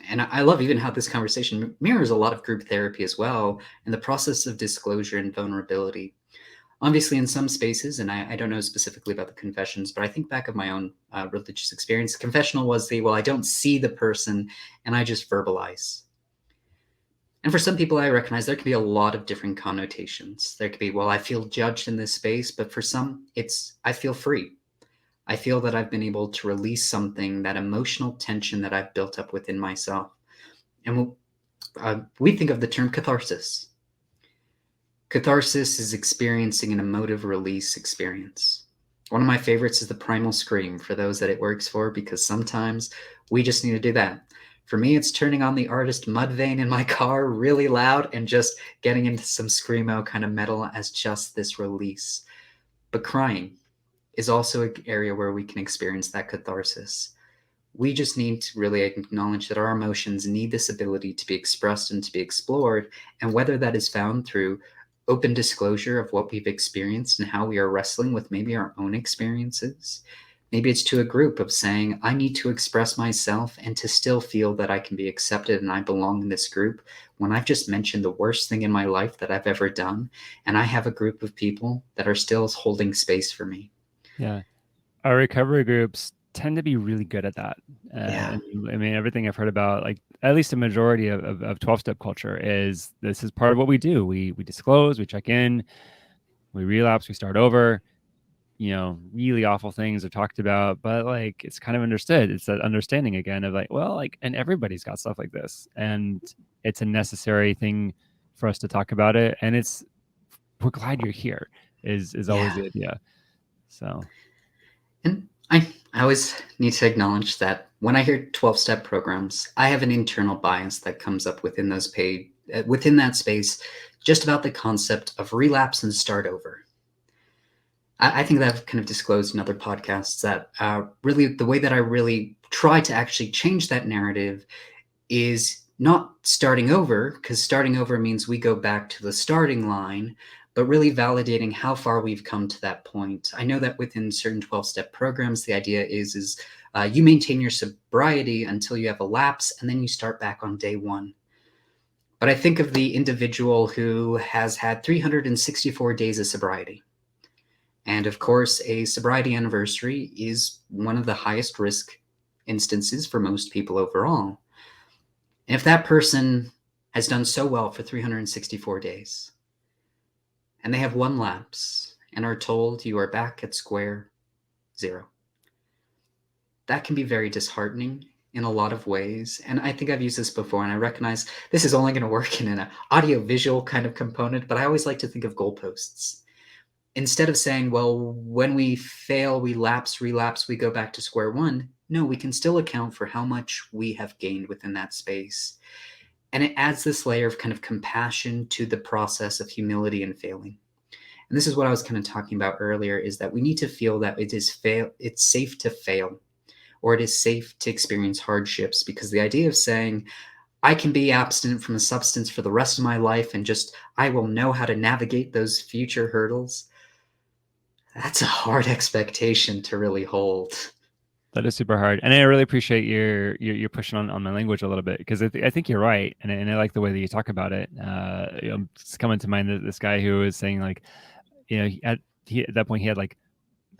And I love even how this conversation mirrors a lot of group therapy as well, and the process of disclosure and vulnerability. Obviously, in some spaces, and I don't know specifically about the confessions, but I think back of my own religious experience, confessional was well, I don't see the person and I just verbalize. And for some people, I recognize there could be a lot of different connotations. There could be, well, I feel judged in this space, but for some, I feel free. I feel that I've been able to release something, that emotional tension that I've built up within myself. And we think of the term catharsis. Catharsis is experiencing an emotive release experience. One of my favorites is the primal scream for those that it works for, because sometimes we just need to do that. For me, it's turning on the artist Mudvayne in my car really loud and just getting into some screamo kind of metal as just this release. But crying is also an area where we can experience that catharsis. We just need to really acknowledge that our emotions need this ability to be expressed and to be explored, and whether that is found through open disclosure of what we've experienced and how we are wrestling with maybe our own experiences. Maybe it's to a group of saying, I need to express myself and to still feel that I can be accepted and I belong in this group when I've just mentioned the worst thing in my life that I've ever done, and I have a group of people that are still holding space for me. Yeah, our recovery groups tend to be really good at that. Yeah. And I mean, everything I've heard about, like at least a majority of 12-step culture, is this is part of what we do. We disclose, we check in, we relapse, we start over. Really awful things are talked about, but like it's kind of understood. It's that understanding again of like, well, like, and everybody's got stuff like this, and it's a necessary thing for us to talk about it. And we're glad you're here. Is always Yeah. the idea. So And I always need to acknowledge that when I hear 12-step programs, I have an internal bias that comes up within that space, just about the concept of relapse and start over. I think that I've kind of disclosed in other podcasts that really the way that I really try to actually change that narrative is not starting over, because starting over means we go back to the starting line, but really validating how far we've come to that point. I know that within certain 12-step programs, the idea is you maintain your sobriety until you have a lapse, and then you start back on day one. But I think of the individual who has had 364 days of sobriety, And of course, a sobriety anniversary is one of the highest risk instances for most people overall. And if that person has done so well for 364 days and they have one lapse and are told you are back at square zero, that can be very disheartening in a lot of ways. And I think I've used this before, and I recognize this is only going to work in an audio visual kind of component, but I always like to think of goalposts. Instead of saying, well, when we fail, we lapse, relapse, we go back to square one, no, we can still account for how much we have gained within that space. And it adds this layer of kind of compassion to the process of humility and failing. And this is what I was kind of talking about earlier, is that we need to feel that it's safe to fail, or it is safe to experience hardships, because the idea of saying, I can be abstinent from a substance for the rest of my life and just, I will know how to navigate those future hurdles, that's a hard expectation to really hold. That is super hard, and I really appreciate your pushing on my language a little bit, because I think you're right, and I like the way that you talk about it. It's coming to mind this guy who was saying, like, at that point he had like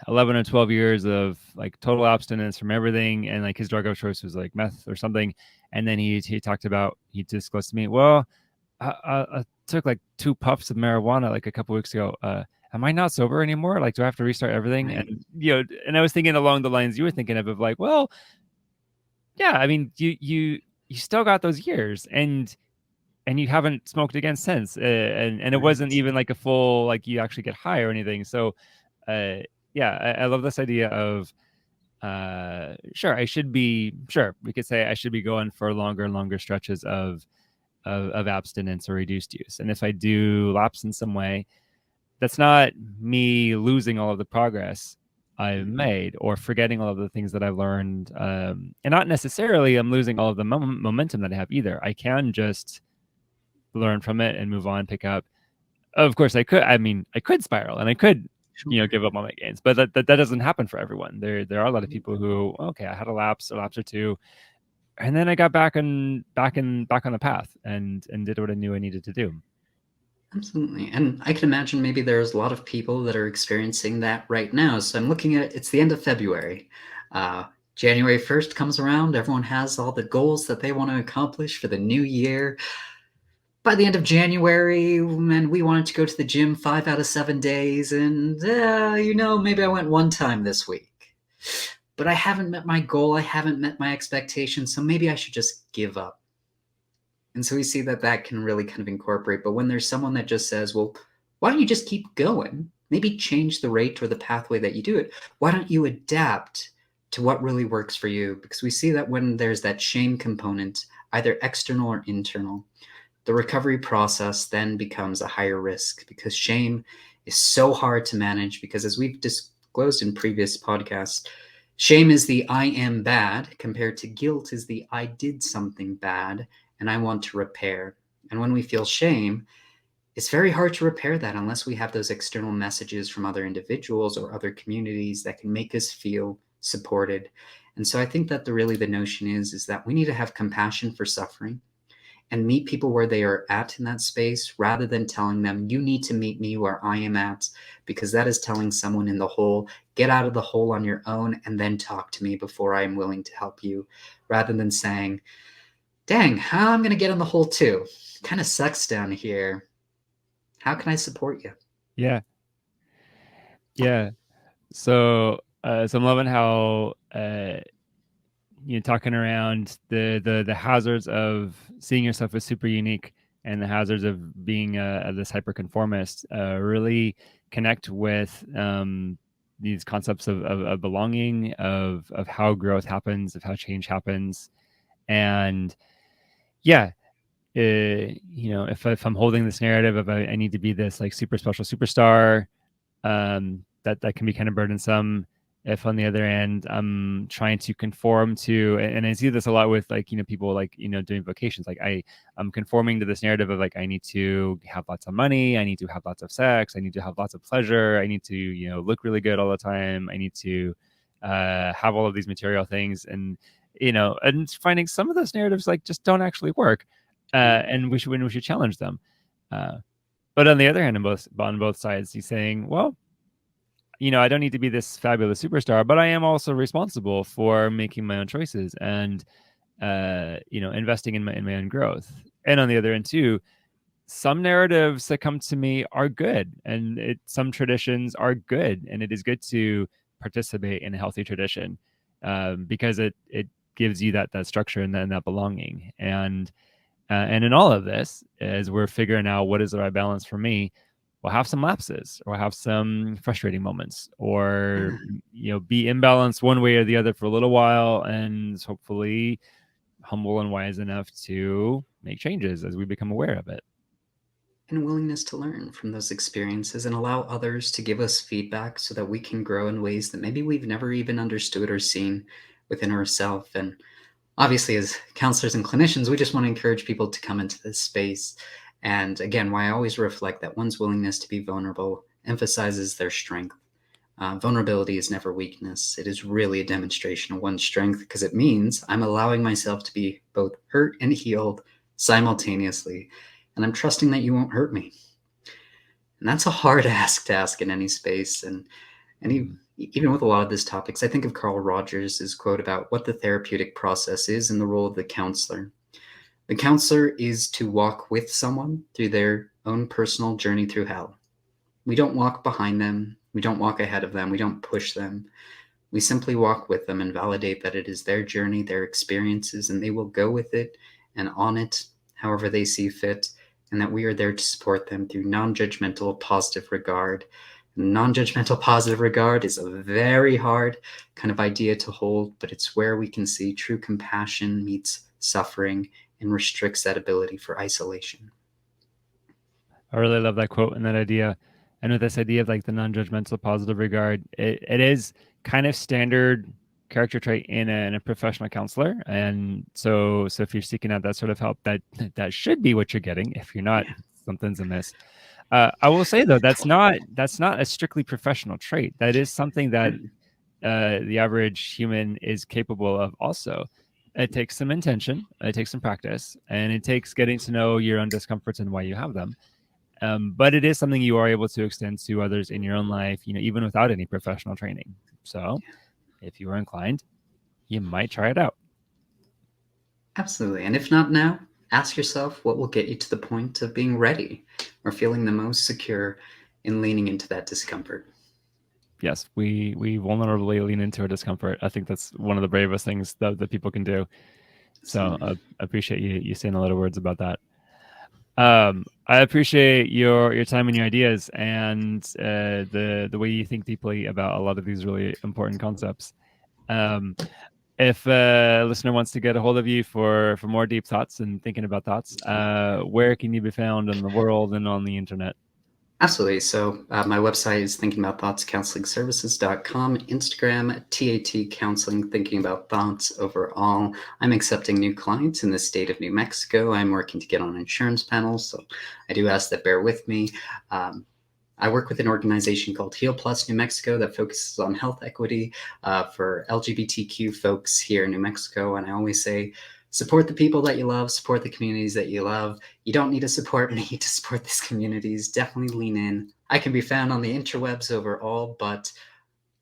11 or 12 years of like total abstinence from everything, and like his drug of choice was like meth or something. And then he talked about, he disclosed to me, well, I took like 2 puffs of marijuana like a couple weeks ago. Am I not sober anymore? Like, do I have to restart everything? Right. And and I was thinking along the lines you were thinking of like, well, yeah, I mean, you still got those years, and you haven't smoked again since, and it wasn't Right. even like a full, like, you actually get high or anything. So uh yeah, I love this idea of, sure, we could say I should be going for longer and longer stretches of abstinence or reduced use. And if I do lapse in some way, that's not me losing all of the progress I've Mhm. made or forgetting all of the things that I've learned. And not necessarily I'm losing all of the momentum that I have either. I can just learn from it and move on, pick up. Of course, I could spiral, and I could, Sure. give up on my gains, but that doesn't happen for everyone. There are a lot of people who, okay, I had a lapse or two, and then I got back on the path and did what I knew I needed to do. Absolutely. And I can imagine maybe there's a lot of people that are experiencing that right now. So I'm looking at, it's the end of February. Uh, January 1st comes around. Everyone has all the goals that they want to accomplish for the new year. By the end of January, and we wanted to go to the gym 5 out of 7 days. And, maybe I went one time this week. But I haven't met my goal. I haven't met my expectations. So maybe I should just give up. And so we see that that can really kind of incorporate. But when there's someone that just says, well, why don't you just keep going? Maybe change the rate or the pathway that you do it. Why don't you adapt to what really works for you? Because we see that when there's that shame component, either external or internal, the recovery process then becomes a higher risk, because shame is so hard to manage. Because as we've disclosed in previous podcasts, shame is the I am bad, compared to guilt is the I did something bad and I want to repair. And when we feel shame, it's very hard to repair that unless we have those external messages from other individuals or other communities that can make us feel supported. And so I think that the notion is that we need to have compassion for suffering and meet people where they are at in that space, rather than telling them, you need to meet me where I am at, because that is telling someone in the hole, get out of the hole on your own and then talk to me before I am willing to help you, rather than saying, dang, how I'm going to get in the hole too. Kind of sucks down here. How can I support you? Yeah, yeah. So I'm loving how, talking around the hazards of seeing yourself as super unique, and the hazards of being this hyperconformist, really connect with, these concepts of belonging, of how growth happens, of how change happens. And yeah, if I'm holding this narrative of I need to be this like super special superstar, that can be kind of burdensome. If on the other end I'm trying to conform to, and I see this a lot with, like, people like, doing vocations, like I'm conforming to this narrative of like, I need to have lots of money, I need to have lots of sex, I need to have lots of pleasure, I need to look really good all the time, I need to have all of these material things. And and finding some of those narratives like just don't actually work, Right. and we should challenge them. uh, but on the other hand, on both sides, he's saying, well, I don't need to be this fabulous superstar, but I am also responsible for making my own choices and, investing in my own growth. And on the other end too, some narratives that come to me are good, and some traditions are good, and it is good to participate in a healthy tradition, because it gives you that structure and that belonging. And in all of this, as we're figuring out what is the right balance for me, we'll have some lapses, or we'll have some frustrating moments, or Yeah. be imbalanced one way or the other for a little while, and hopefully humble and wise enough to make changes as we become aware of it. And willingness to learn from those experiences and allow others to give us feedback so that we can grow in ways that maybe we've never even understood or seen within ourselves. And obviously, as counselors and clinicians, we just want to encourage people to come into this space. And again, why I always reflect that one's willingness to be vulnerable emphasizes their strength. Vulnerability is never weakness. It is really a demonstration of one's strength, because it means I'm allowing myself to be both hurt and healed simultaneously. And I'm trusting that you won't hurt me. And that's a hard ask to ask in any space. And Mm. even with a lot of these topics, I think of Carl Rogers' quote about what the therapeutic process is and the role of the counselor. The counselor is to walk with someone through their own personal journey through hell. We don't walk behind them. We don't walk ahead of them. We don't push them. We simply walk with them and validate that it is their journey, their experiences, and they will go with it and on it however they see fit, and that we are there to support them through non-judgmental, positive regard. Non-judgmental, positive regard is a very hard kind of idea to hold, but it's where we can see true compassion meets suffering and restricts that ability for isolation. I really love that quote and that idea. And with this idea of like the non-judgmental positive regard, it is kind of standard character trait in a professional counselor. And so if you're seeking out that sort of help, that should be what you're getting. If you're not, Yeah. something's amiss. I will say though, that's not a strictly professional trait. That is something that Right. the average human is capable of also. It takes some intention, it takes some practice, and it takes getting to know your own discomforts and why you have them. But it is something you are able to extend to others in your own life, even without any professional training. So if you are inclined, you might try it out. Absolutely. And if not now, ask yourself what will get you to the point of being ready or feeling the most secure in leaning into that discomfort. Yes, we vulnerably lean into our discomfort. I think that's one of the bravest things that people can do. So Absolutely. I appreciate you saying a lot of words about that. I appreciate your time and your ideas, and the way you think deeply about a lot of these really important concepts. Um, if a listener wants to get a hold of you for more deep thoughts and thinking about thoughts, where can you be found in the world and on the internet? Absolutely. So my website is thinkingabouththoughtscounselingservices.com. Instagram, TAT Counseling, Thinking About Thoughts overall. I'm accepting new clients in the state of New Mexico. I'm working to get on insurance panels, so I do ask that bear with me. I work with an organization called Heal Plus New Mexico that focuses on health equity for LGBTQ folks here in New Mexico. And I always say, support the people that you love, support the communities that you love. You don't need to support me to support these communities. Definitely lean in. I can be found on the interwebs overall, but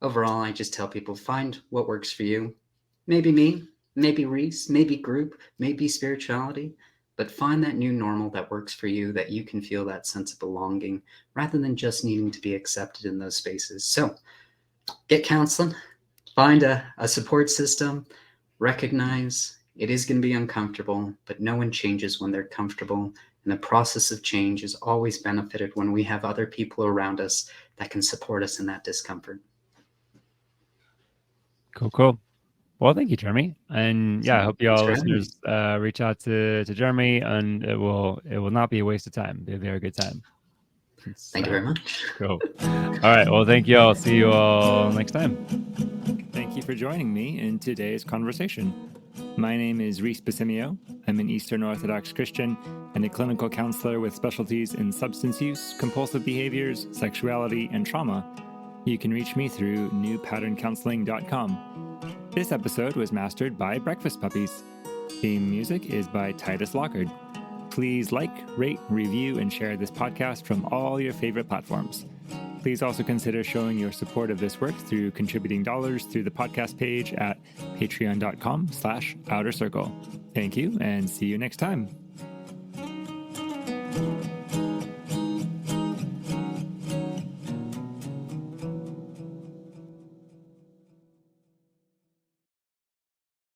overall, I just tell people find what works for you. Maybe me, maybe Reese, maybe group, maybe spirituality, but find that new normal that works for you, that you can feel that sense of belonging rather than just needing to be accepted in those spaces. So get counseling, find a support system, recognize it is going to be uncomfortable, but no one changes when they're comfortable. And the process of change is always benefited when we have other people around us that can support us in that discomfort. Cool. Well, thank you, Jeremy. And yeah, I So hope you thanks all for having me. listeners reach out to Jeremy, and it will not be a waste of time. It'll be a very good time. Thank you very So much. cool. All right. Well, thank you all. See you all next time. Thank you for joining me in today's conversation. My name is Reese Basimio. I'm an Eastern Orthodox Christian and a clinical counselor with specialties in substance use, compulsive behaviors, sexuality, and trauma. You can reach me through newpatterncounseling.com. This episode was mastered by Breakfast Puppies. Theme music is by Titus Lockard. Please like, rate, review, and share this podcast from all your favorite platforms. Please also consider showing your support of this work through contributing dollars through the podcast page at patreon.com/outercircle. Thank you, and see you next time.